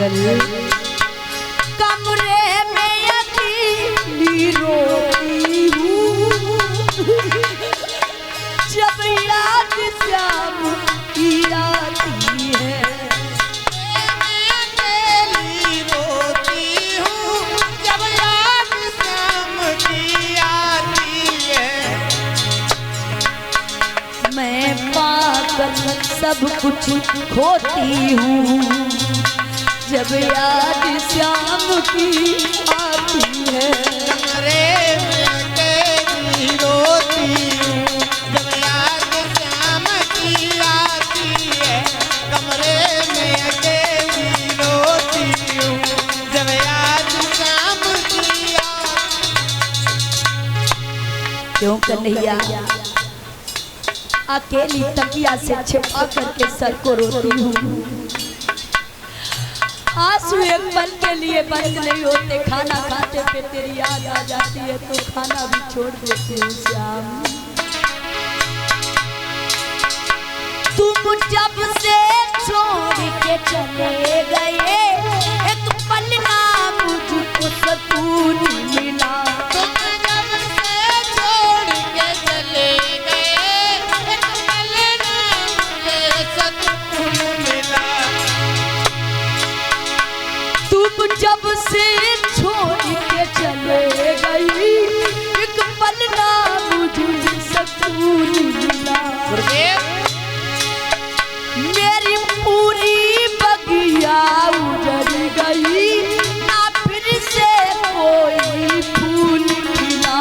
पागल कमरे में अकेली रोती हूँ जब याद शाम की आती है। मैं अकेली रोती हूँ जब याद शाम की आती है। मैं पागल सब कुछ खोती हूँ जब याद शाम की आती है। कमरे में अकेली रोती हूँ जब याद शाम की आती है। कमरे में अकेली रोती हूँ जब याद शाम की आती है। क्यों कन्हैया अकेली तकिया से छिपा करके सर को रोती हूँ। आंसू एक पल के लिए बंद नहीं होते, खाना खाते पे तेरी याद आ जाती है तो खाना भी छोड़ देती हूँ श्याम। तुम जब से छोड़ के चले गए एक पल ना मुझको सुकून मिला। जब से छोड़ के चले गई एक पल ना मुझे सुकून मिला। मेरी पूरी बगिया उजड़ गई ना फिर से कोई फूल खिला।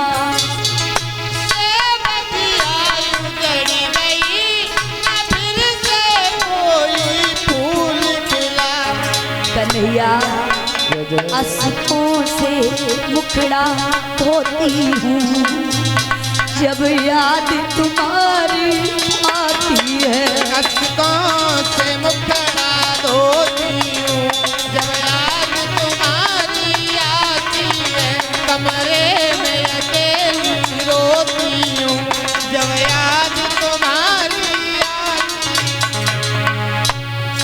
बगिया उजड़ गई ना फिर से कोई फूल खिला। कन्हैया आंसुओं से मुखड़ा धोती हूँ जब याद तुम्हारी आती है। आंसुओं से मुखड़ा धोती हूँ जब याद तुम्हारी आती है। कमरे में अकेली रोती हूँ जब याद तुम्हारी आती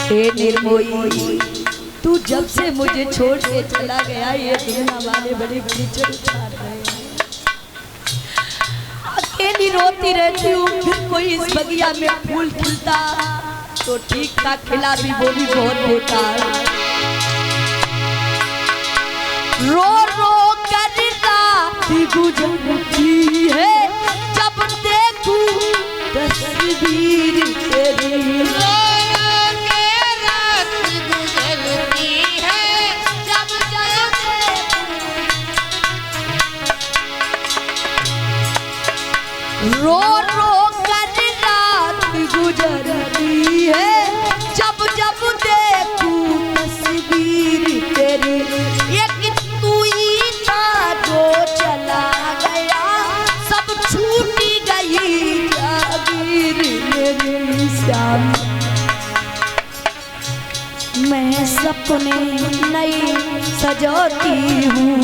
है। निर्मोही तू जब से मुझे छोड़ के चला गया ये दुनिया वाले बड़े कीचड़ उतार रहे हैं। अकेली रोती रहती हूँ फिर कोई इस बगिया में फूल खिलता तो ठीक ठाक खिला भी वो भी बहुत बेकार। रो रो कर रात गुजरती है जब देखूं तस्वीर तेरी। रो रो कर रात गुजरती है जब जब देखूं तस्वीर तेरी। एक तू ही था जो चला गया सब छूटी गई जागीर मेरी श्याम। मैं सपने नए सजाती हूँ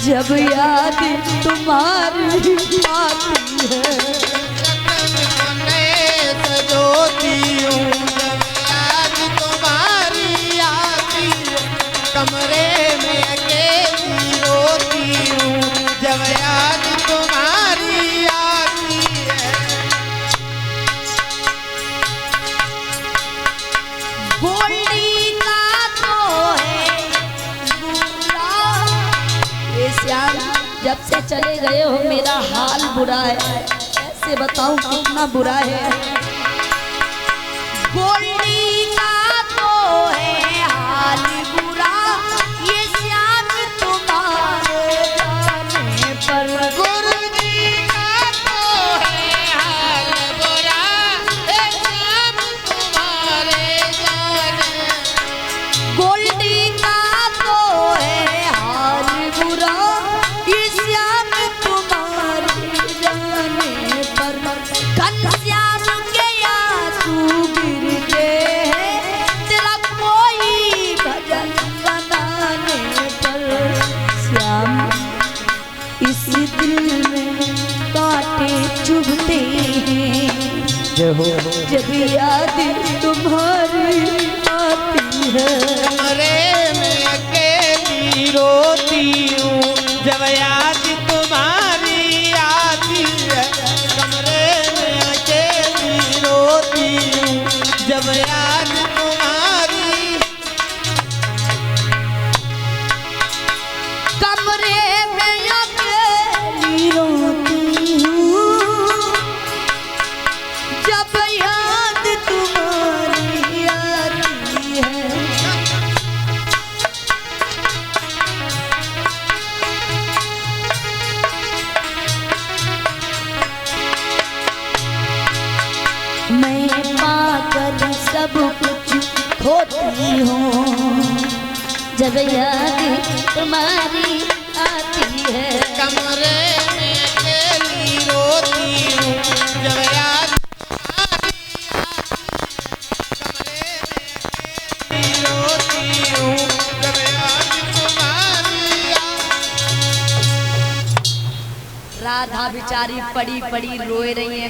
जब याद तुम्हारी आती है। सजोती हूँ जब याद तुम्हारी आती है। कमरे में अकेली रोती हूँ जब याद तुम्हारी आती है। गोल्डी का तो है बुरा ये श्याम जब से चले गए हो मेरा हाल बुरा है। ऐसे बताऊं कितना बुरा है। गोल्डी का तो है हाल बुरा ये श्याम तुम्हारे जाने पर। गुरुजी का तो है हाल बुरा ये श्याम तुम्हारे जाने। गोल्डी का तो है हाल बुरा ये श्याम तुम्हारे जाने पर। घनश्याम के आंसू गिरते हैं तेरा कोई भजन बनाने पर। श्याम इस दिल में कांटे चुभते हैं जब याद तुम्हारी आती है। कमरे में अकेली रोती हूँ जब याद तुम्हारी आती है। कमरे में अकेली रोती हूँ जब याद तुम्हारी। कमरे में अकेली रोती हूँ जब याद तुम्हारी आती है। मैं पाकर सब कुछ खोती हूँ जब याद तुम्हारी आती है। कमरे में अकेली रोती हूँ जब याद रोती हूँ जब याद तुम्हारी। राधा बिचारी पड़ी पड़ी रोए रही है।